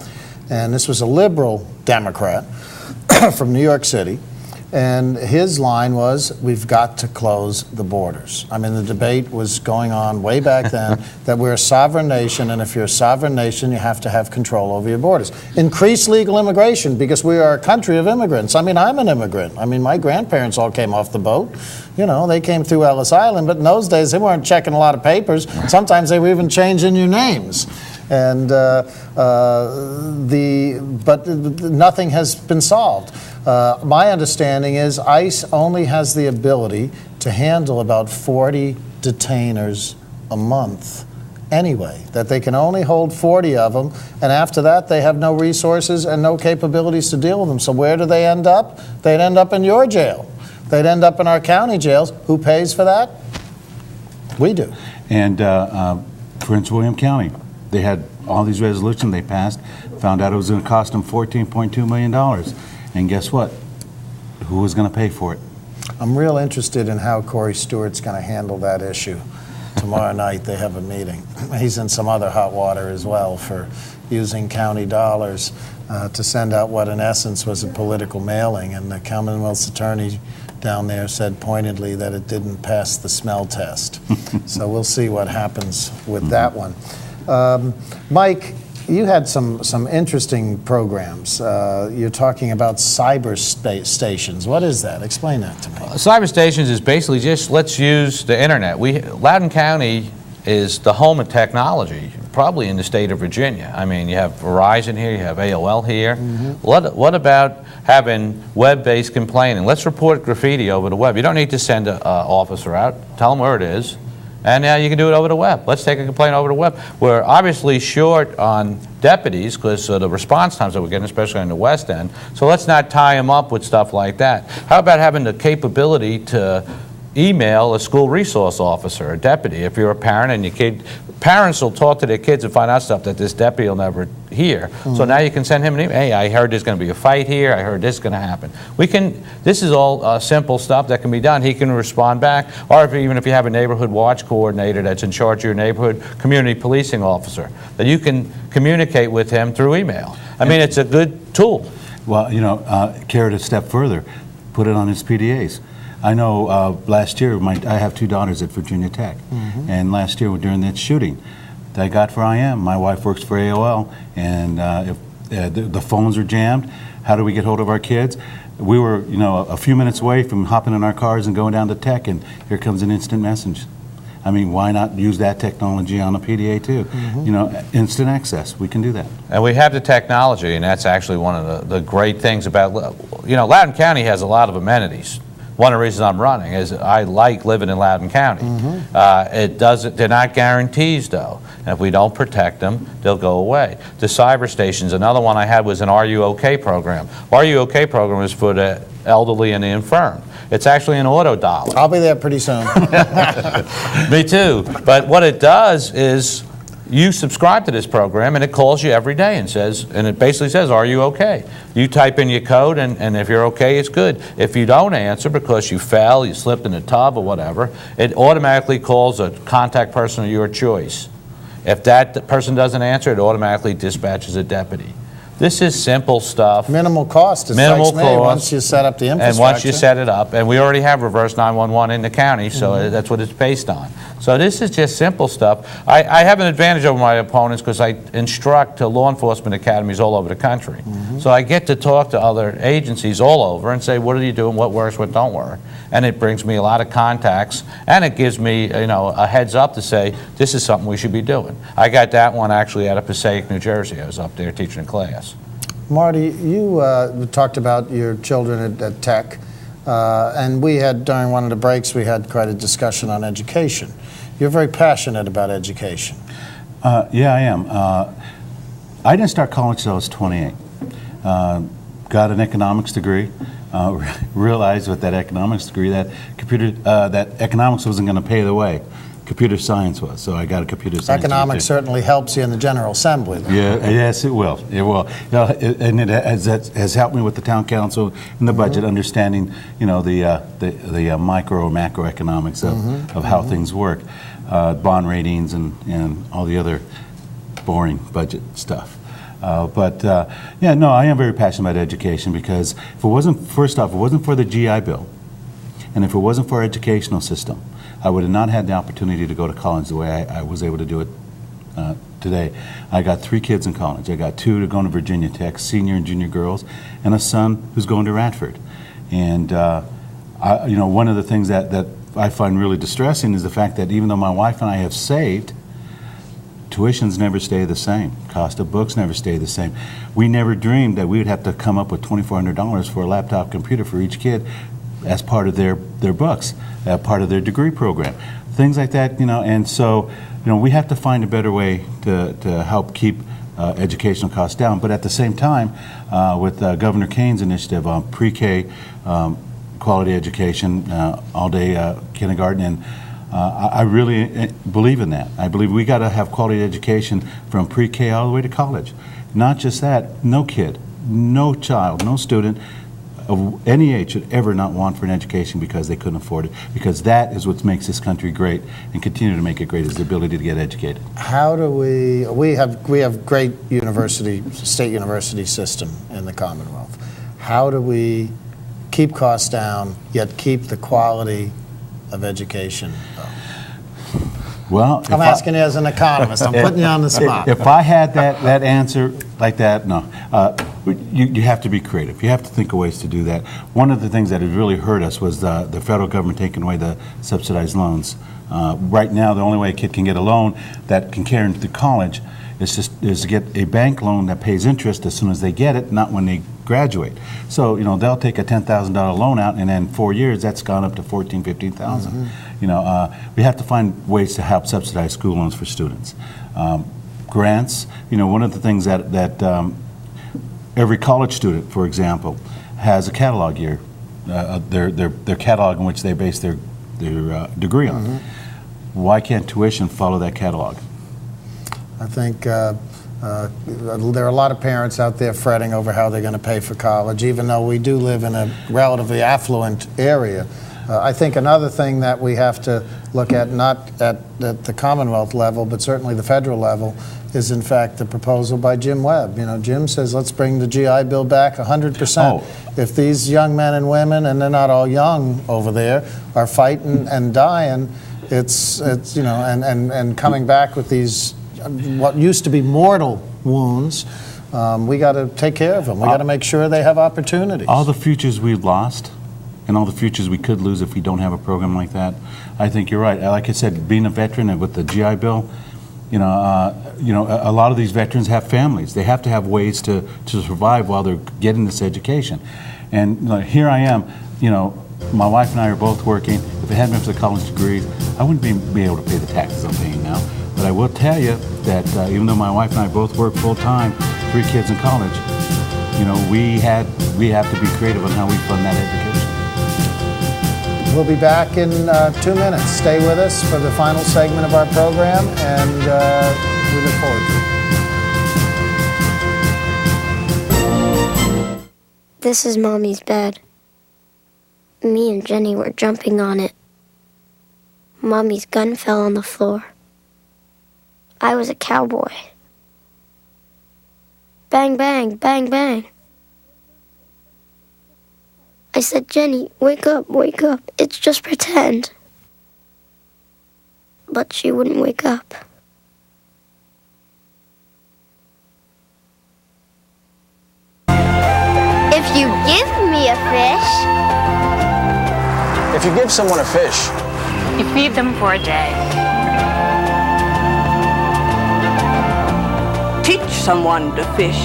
and this was a liberal Democrat from New York City, and his line was, we've got to close the borders. I mean, the debate was going on way back then that we're a sovereign nation, and if you're a sovereign nation, you have to have control over your borders. Increase legal immigration, because we are a country of immigrants. I mean, I'm an immigrant. I mean, my grandparents all came off the boat. You know, they came through Ellis Island, but in those days, they weren't checking a lot of papers. Sometimes they were even changing your names. And but nothing has been solved. My understanding is ICE only has the ability to handle about 40 detainers a month anyway, that they can only hold 40 of them, and after that they have no resources and no capabilities to deal with them. So where do they end up? They'd end up in your jail. They'd end up in our county jails. Who pays for that? We do. And Prince William County, they had all these resolutions they passed, found out it was going to cost them $14.2 million. And guess what? Who was going to pay for it? I'm real interested in how Corey Stewart's going to handle that issue. Tomorrow night they have a meeting. He's in some other hot water as well for using county dollars to send out what in essence was a political mailing. And the Commonwealth's attorney down there said pointedly that it didn't pass the smell test. So we'll see what happens with that one. Mike, you had some interesting programs. You're talking about cyber stations. What is that? Explain that to me. Cyber stations is basically just let's use the internet. Loudoun County is the home of technology, probably in the state of Virginia. I mean, you have Verizon here, you have AOL here. What about having web-based complaining? Let's report graffiti over the web. You don't need to send an officer out. Tell them where it is. And now you can do it over the web. Let's take a complaint over the web. We're obviously short on deputies because of the response times that we're getting, especially in the West End. So let's not tie them up with stuff like that. How about having the capability to email a school resource officer, a deputy, if you're a parent and your kid, parents will talk to their kids and find out stuff that this deputy will never hear. So now you can send him an email. Hey, I heard there's going to be a fight here. I heard this is going to happen. This is all simple stuff that can be done. He can respond back. Or even if you have a neighborhood watch coordinator that's in charge of your neighborhood community policing officer, that you can communicate with him through email. I mean, it's a good tool. Well, you know, carry it a step further, put it on his PDAs. I know last year, I have two daughters at Virginia Tech, and last year during that shooting, I got for IM. My wife works for AOL, and if the phones are jammed, how do we get hold of our kids? We were, you know, a few minutes away from hopping in our cars and going down to Tech, and here comes an instant message. I mean, why not use that technology on a PDA too? You know, instant access, we can do that. And we have the technology, and that's actually one of the great things about, you know, Loudoun County has a lot of amenities. One of the reasons I'm running is I like living in Loudoun County. They're not guarantees though. And if we don't protect them, they'll go away. The cyber stations, another one I had was an Are You OK program. Are You OK program is for the elderly and the infirm. It's actually an auto dialer. I'll be there pretty soon. Me too. But what it does is you subscribe to this program and it calls you every day and says, and it basically says, are you okay? You type in your code and if you're okay, it's good. If you don't answer because you fell, you slipped in a tub or whatever, it automatically calls a contact person of your choice. If that person doesn't answer, it automatically dispatches a deputy. This is simple stuff. Minimal cost. Minimal cost. Once you set up the infrastructure. And once you set it up, and we already have reverse 911 in the county, so that's what it's based on. So this is just simple stuff. I have an advantage over my opponents because I instruct law enforcement academies all over the country. So I get to talk to other agencies all over and say, what are you doing, what works, what don't work? And it brings me a lot of contacts, and it gives me, you know, a heads up to say, this is something we should be doing. I got that one actually out of Passaic, New Jersey. I was up there teaching a class. Marty, you talked about your children at Tech. And we had, during one of the breaks, we had quite a discussion on education. You're very passionate about education. Yeah, I am. I didn't start college until I was 28. Got an economics degree. Realized with that economics degree that that economics wasn't going to pay the way. Computer science was, so I got a computer science. Economics certainly helps you in the General Assembly. Yeah, yes, it will. It will, and it has helped me with the town council and the budget, understanding, the micro or macroeconomics of how things work, bond ratings and all the other boring budget stuff. Yeah, no, I am very passionate about education because if it wasn't, first off, if it wasn't for the GI Bill, and if it wasn't for our educational system, I would have not had the opportunity to go to college the way I was able to do it today. I got 3 kids in college. I got 2 to go to Virginia Tech, senior and junior girls, and a son who's going to Radford. And one of the things that I find really distressing is the fact that even though my wife and I have saved, tuitions never stay the same. Cost of books never stay the same. We never dreamed that we would have to come up with $2,400 for a laptop computer for each kid as part of their books, part of their degree program, things like that, and so, we have to find a better way to help keep educational costs down. But at the same time, with Governor Kane's initiative on pre-K quality education, all-day kindergarten, and I really believe in that. I believe we got to have quality education from pre-K all the way to college. Not just that, no kid, no child, no student of any age should ever not want for an education because they couldn't afford it, because that is what makes this country great and continue to make it great, is the ability to get educated. How do we have great state university system in the Commonwealth. How do we keep costs down yet keep the quality of education up? Well, I'm asking you as an economist. I'm putting you on the spot. If I had that answer like that, no. You have to be creative. You have to think of ways to do that. One of the things that has really hurt us was the federal government taking away the subsidized loans. Right now, the only way a kid can get a loan that can carry them to college is to get a bank loan that pays interest as soon as they get it, not when they graduate. So, they'll take a $10,000 loan out, and in 4 years, that's gone up to $14,000, $15,000. We have to find ways to help subsidize school loans for students. Grants, one of the things that every college student, for example, has a catalog year, their catalog in which they base their degree on. Why can't tuition follow that catalog? I think there are a lot of parents out there fretting over how they're going to pay for college, even though we do live in a relatively affluent area. I think another thing that we have to look at, not at the Commonwealth level, but certainly the federal level, is in fact the proposal by Jim Webb. Jim says let's bring the GI Bill back 100%. If these young men and women, and they're not all young over there, are fighting and dying, it's and coming back with these what used to be mortal wounds, we got to take care of them. We got to make sure they have opportunities. All the futures we've lost and all the futures we could lose if we don't have a program like that, I think you're right. Like I said, being a veteran and with the GI Bill, a lot of these veterans have families. They have to have ways to survive while they're getting this education. And here I am, my wife and I are both working. If it hadn't been for the college degrees, I wouldn't be able to pay the taxes I'm paying now. But I will tell you that even though my wife and I both work full-time, 3 kids in college, we have to be creative on how we fund that education. We'll be back in 2 minutes. Stay with us for the final segment of our program, and we look forward to it. This is Mommy's bed. Me and Jenny were jumping on it. Mommy's gun fell on the floor. I was a cowboy. Bang, bang, bang, bang. I said, Jenny, wake up, it's just pretend. But she wouldn't wake up. If you give me a fish. If you give someone a fish. You feed them for a day. Teach someone to fish.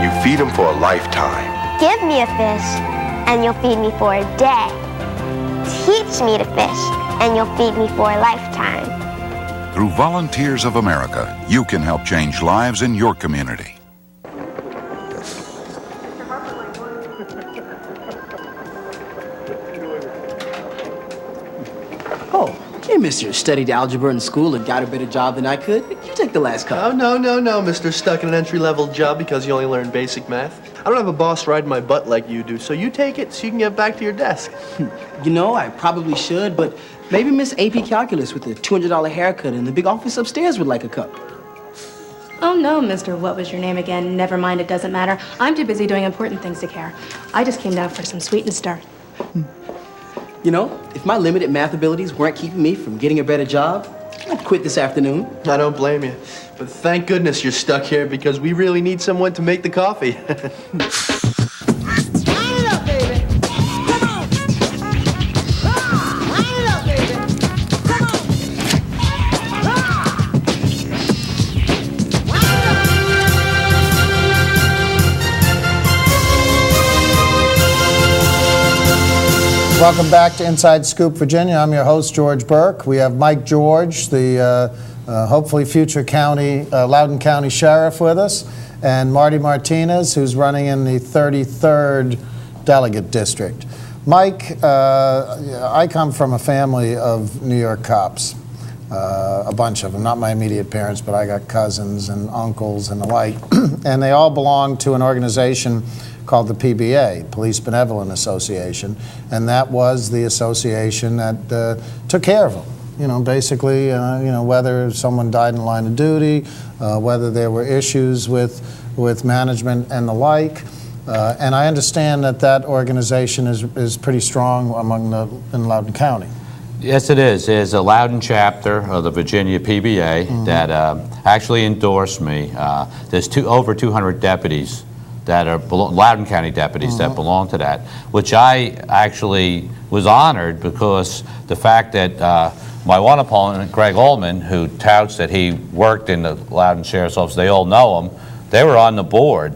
You feed them for a lifetime. Give me a fish. and you'll feed me for a day. Teach me to fish, and you'll feed me for a lifetime. Through Volunteers of America, you can help change lives in your community. Oh, hey, mister, studied algebra in school and got a better job than I could. You take the last cup. Oh, no, mister. Stuck in an entry-level job because you only learn basic math. I don't have a boss riding my butt like you do, so you take it so you can get back to your desk. You know, I probably should, but maybe Miss AP Calculus with the $200 haircut in the big office upstairs would like a cup. Oh no, Mr. What was your name again? Never mind, it doesn't matter. I'm too busy doing important things to care. I just came down for some sweet and start. You know, if my limited math abilities weren't keeping me from getting a better job, I'd quit this afternoon. I don't blame you. But thank goodness you're stuck here because we really need someone to make the coffee. Welcome back to Inside Scoop, Virginia. I'm your host, George Burke. We have Mike George, the hopefully future Loudoun County Sheriff with us, and Marty Martinez, who's running in the 33rd Delegate District. Mike, I come from a family of New York cops, a bunch of them, not my immediate parents, but I got cousins and uncles and the like, and they all belong to an organization called the PBA, Police Benevolent Association, and that was the association that took care of them. You know, basically, whether someone died in the line of duty, whether there were issues with management and the like. And I understand that organization is pretty strong in Loudoun County. Yes, it is. There's a Loudoun chapter of the Virginia PBA that actually endorsed me. There's over 200 deputies that are Loudoun County deputies that belong to that, which I actually was honored because the fact that my one opponent, Greg Ullman, who touts that he worked in the Loudoun Sheriff's Office, they all know him, they were on the board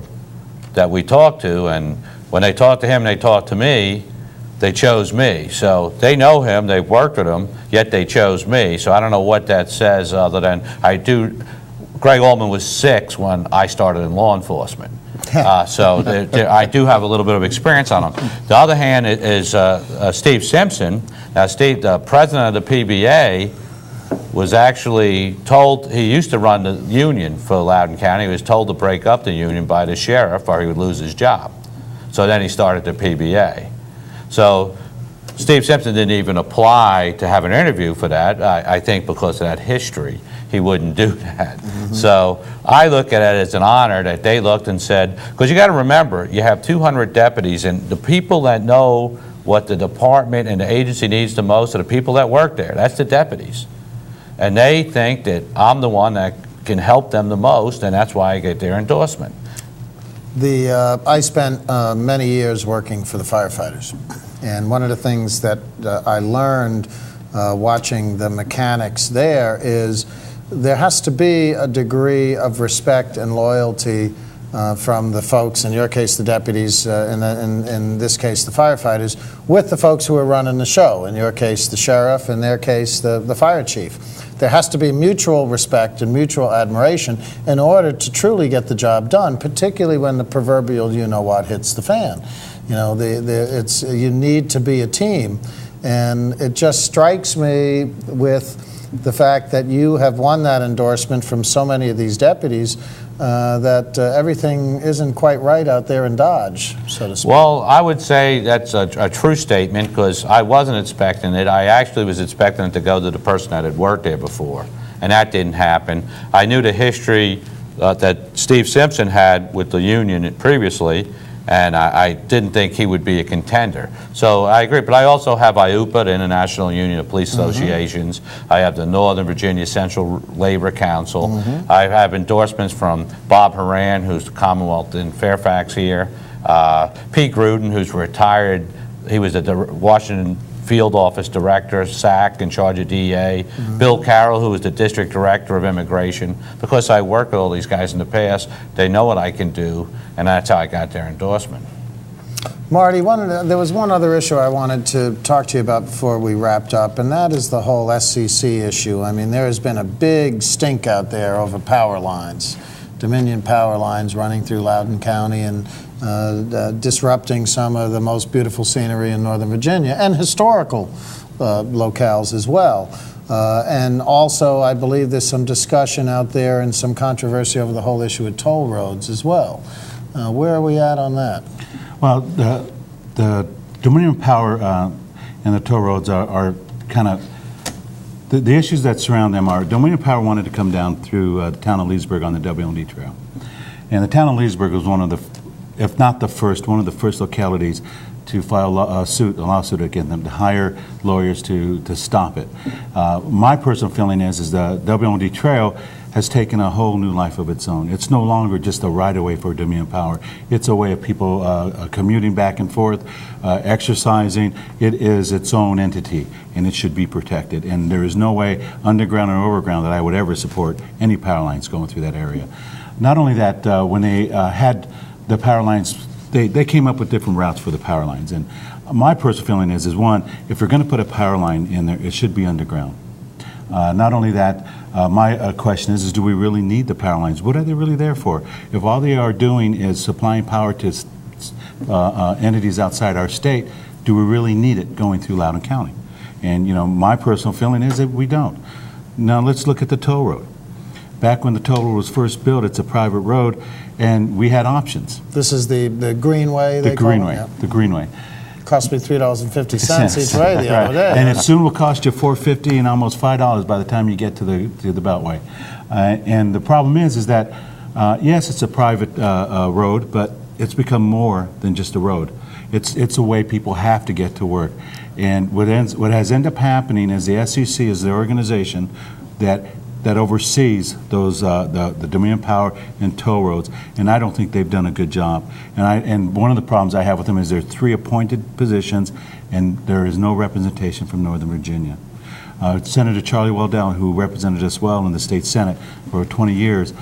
that we talked to, and when they talked to him, they talked to me, they chose me. So they know him, they've worked with him, yet they chose me. So I don't know what that says other than Greg Ullman was 6 when I started in law enforcement. So I do have a little bit of experience on them. The other hand is Steve Simpson. Now, Steve, the president of the PBA, was actually told, he used to run the union for Loudoun County. He was told to break up the union by the sheriff or he would lose his job. So then he started the PBA. So Steve Simpson didn't even apply to have an interview for that, I think because of that history. He wouldn't do that. So I look at it as an honor that they looked and said, because you got to remember, you have 200 deputies, and the people that know what the department and the agency needs the most are the people that work there. That's the deputies. And they think that I'm the one that can help them the most, and that's why I get their endorsement. I spent many years working for the firefighters, and one of the things that I learned watching the mechanics there is there has to be a degree of respect and loyalty from the folks, in your case the deputies, in this case the firefighters, with the folks who are running the show, in your case the sheriff, in their case the fire chief. There has to be mutual respect and mutual admiration in order to truly get the job done, particularly when the proverbial you-know-what hits the fan. You know, you need to be a team, and it just strikes me with the fact that you have won that endorsement from so many of these deputies that everything isn't quite right out there in Dodge, so to speak. Well, I would say that's a true statement because I wasn't expecting it. I actually was expecting it to go to the person that had worked there before, and that didn't happen. I knew the history that Steve Simpson had with the union previously, and I didn't think he would be a contender. So I agree, but I also have IUPA, the International Union of Police Associations. I have the Northern Virginia Central Labor Council. I have endorsements from Bob Horan, who's the Commonwealth in Fairfax here, Pete Gruden, who's retired. He was the Washington Field Office Director, SAC, in charge of DEA. Bill Carroll, who was the District Director of Immigration. Because I worked with all these guys in the past, they know what I can do, and that's how I got their endorsement. Marty, there was one other issue I wanted to talk to you about before we wrapped up, and that is the whole SCC issue. I mean, there has been a big stink out there over power lines, Dominion power lines running through Loudoun County and disrupting some of the most beautiful scenery in Northern Virginia and historical locales as well. And also, I believe there's some discussion out there and some controversy over the whole issue of toll roads as well. Where are we at on that? Well, the Dominion Power and the toll roads are kind of, the issues that surround them are, Dominion Power wanted to come down through the town of Leesburg on the WMD Trail. And the town of Leesburg was one of the, if not the first, one of the first localities to file a lawsuit against them, to hire lawyers to stop it. My personal feeling is the WMD Trail has taken a whole new life of its own. It's no longer just a right-of-way for Dominion Power. It's a way of people commuting back and forth, exercising. It is its own entity, and it should be protected. And there is no way, underground or overground, that I would ever support any power lines going through that area. Not only that, when they had the power lines, they came up with different routes for the power lines. And my personal feeling is one, if you're going to put a power line in there, it should be underground. Not only that, my question is do we really need the power lines? What are they really there for? If all they are doing is supplying power to entities outside our state, do we really need it going through Loudoun County? And my personal feeling is that we don't. Now let's look at the toll road. Back when the toll road was first built, it's a private road, and we had options. This is the Greenway, they call it? The Greenway. Cost me $3.50 each way the other day. And it soon will cost you $4.50 and almost $5 by the time you get to the Beltway. And the problem is that yes, it's a private road, but it's become more than just a road. It's a way people have to get to work. And what has ended up happening is the SEC is the organization that oversees those the Dominion Power and toll roads, and I don't think they've done a good job. And one of the problems I have with them is there are 3 appointed positions, and there is no representation from Northern Virginia. Senator Charlie Weldell, who represented us well in the state Senate for 20 years,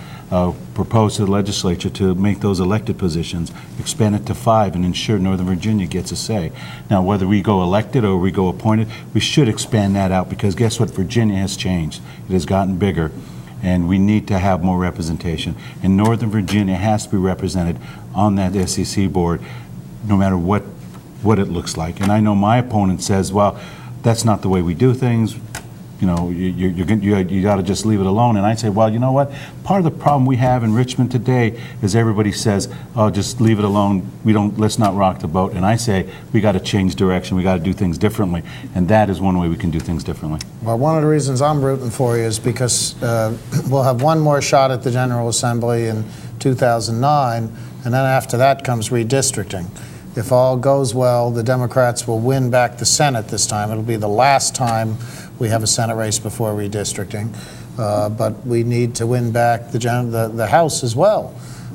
proposed to the legislature to make those elected positions, expand it to 5, and ensure Northern Virginia gets a say. Now, whether we go elected or we go appointed, we should expand that out, because guess what? Virginia has changed. It has gotten bigger, and we need to have more representation. And Northern Virginia has to be represented on that SEC board, no matter what it looks like. And I know my opponent says, well, that's not the way we do things. You got to just leave it alone. And I say, well, you know what? Part of the problem we have in Richmond today is everybody says, oh, just leave it alone. Let's not rock the boat. And I say, we got to change direction. We got to do things differently. And that is one way we can do things differently. Well, one of the reasons I'm rooting for you is because we'll have one more shot at the General Assembly in 2009, and then after that comes redistricting. If all goes well, the Democrats will win back the Senate this time. It'll be the last time we have a Senate race before redistricting, but we need to win back the House as well.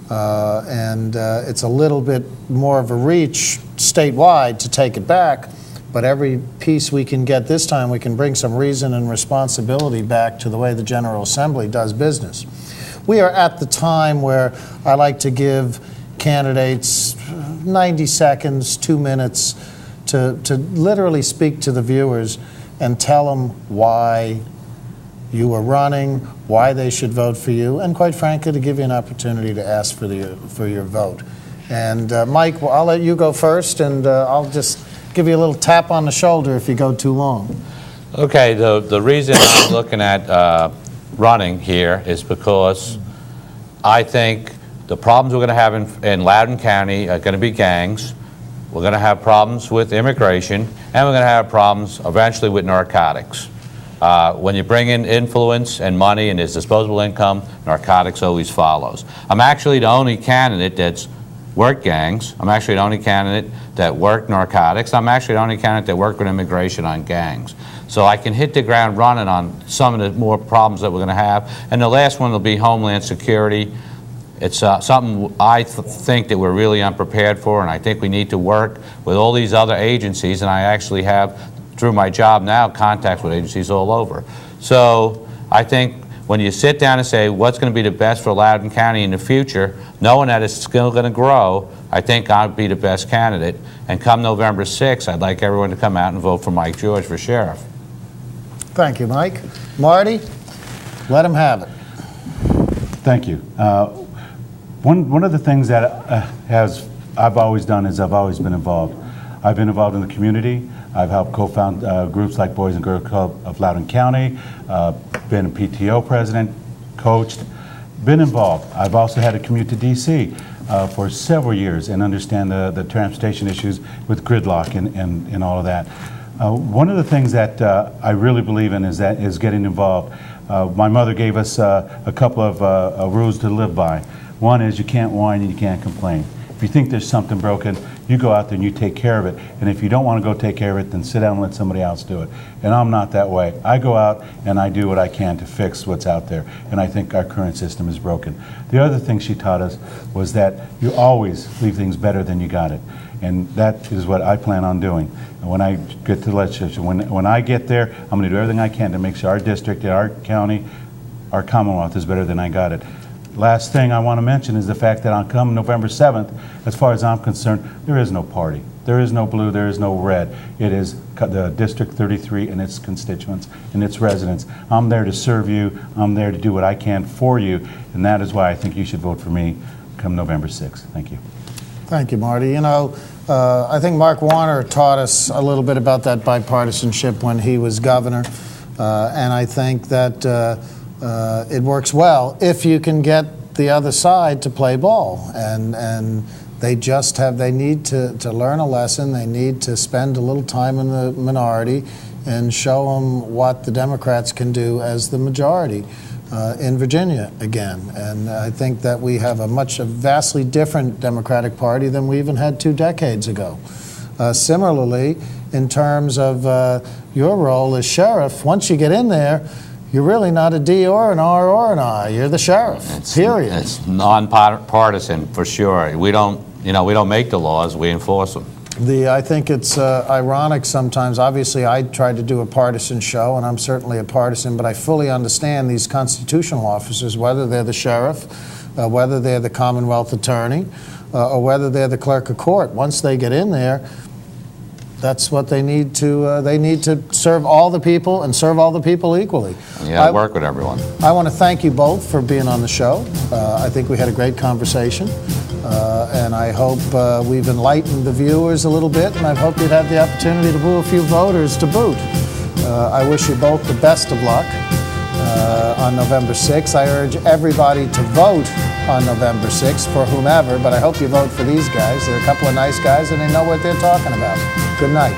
And it's a little bit more of a reach statewide to take it back, but every piece we can get this time, we can bring some reason and responsibility back to the way the General Assembly does business. We are at the time where I like to give candidates 90 seconds, 2 minutes to literally speak to the viewers and tell them why you are running, why they should vote for you, and quite frankly, to give you an opportunity to ask for your vote. And Mike, well, I'll let you go first, and I'll just give you a little tap on the shoulder if you go too long. Okay, the reason I'm looking at running here is because I think the problems we're going to have in Loudoun County are going to be gangs. We're going to have problems with immigration, and we're going to have problems eventually with narcotics. When you bring in influence and money and there's disposable income, narcotics always follows. I'm actually the only candidate that's worked gangs. I'm actually the only candidate that worked narcotics. I'm actually the only candidate that worked with immigration on gangs. So I can hit the ground running on some of the more problems that we're going to have. And the last one will be Homeland Security. It's something I think that we're really unprepared for, and I think we need to work with all these other agencies, and I actually have, through my job now, contacts with agencies all over. So I think when you sit down and say what's going to be the best for Loudoun County in the future, knowing that it's still going to grow, I think I'll be the best candidate. And come November 6th, I'd like everyone to come out and vote for Mike George for sheriff. Thank you, Mike. Marty, let him have it. Thank you. One of the things that I've always done is I've always been involved. I've been involved in the community. I've helped co-found groups like Boys and Girls Club of Loudoun County, been a PTO president, coached, been involved. I've also had to commute to DC for several years and understand the transportation issues with gridlock and all of that. One of the things that I really believe in is getting involved. My mother gave us a couple of rules to live by. One is you can't whine and you can't complain. If you think there's something broken, you go out there and you take care of it. And if you don't want to go take care of it, then sit down and let somebody else do it. And I'm not that way. I go out and I do what I can to fix what's out there. And I think our current system is broken. The other thing she taught us was that you always leave things better than you got it. And that is what I plan on doing. And when I get to the legislature, when I get there, I'm going to do everything I can to make sure our district, our county, our Commonwealth is better than I got it. Last thing I want to mention is the fact that on come November 7th, as far as I'm concerned, there is no party. There is no blue, there is no red. It is the District 33 and its constituents and its residents. I'm there to serve you. I'm there to do what I can for you. And that is why I think you should vote for me come November 6th. Thank you. Thank you, Marty. You know, I think Mark Warner taught us a little bit about that bipartisanship when he was governor. And I think that it works well if you can get the other side to play ball. And they need to learn a lesson. They need to spend a little time in the minority and show them what the Democrats can do as the majority in Virginia again. And I think that we have a vastly different Democratic Party than we even had 2 decades ago. Similarly, in terms of your role as sheriff, once you get in there, you're really not a D or an R or an I. You're the sheriff, period. It's nonpartisan for sure. We don't make the laws, we enforce them. I think it's ironic sometimes. Obviously, I try to do a partisan show, and I'm certainly a partisan, but I fully understand these constitutional officers, whether they're the sheriff, whether they're the Commonwealth attorney, or whether they're the clerk of court. Once they get in there, that's what they need to serve all the people and serve all the people equally. Yeah, I work with everyone. I want to thank you both for being on the show. I think we had a great conversation, and I hope we've enlightened the viewers a little bit, and I hope you've had the opportunity to woo a few voters to boot. I wish you both the best of luck on November 6th. I urge everybody to vote on November 6th for whomever, but I hope you vote for these guys. They're a couple of nice guys, and they know what they're talking about. Good night.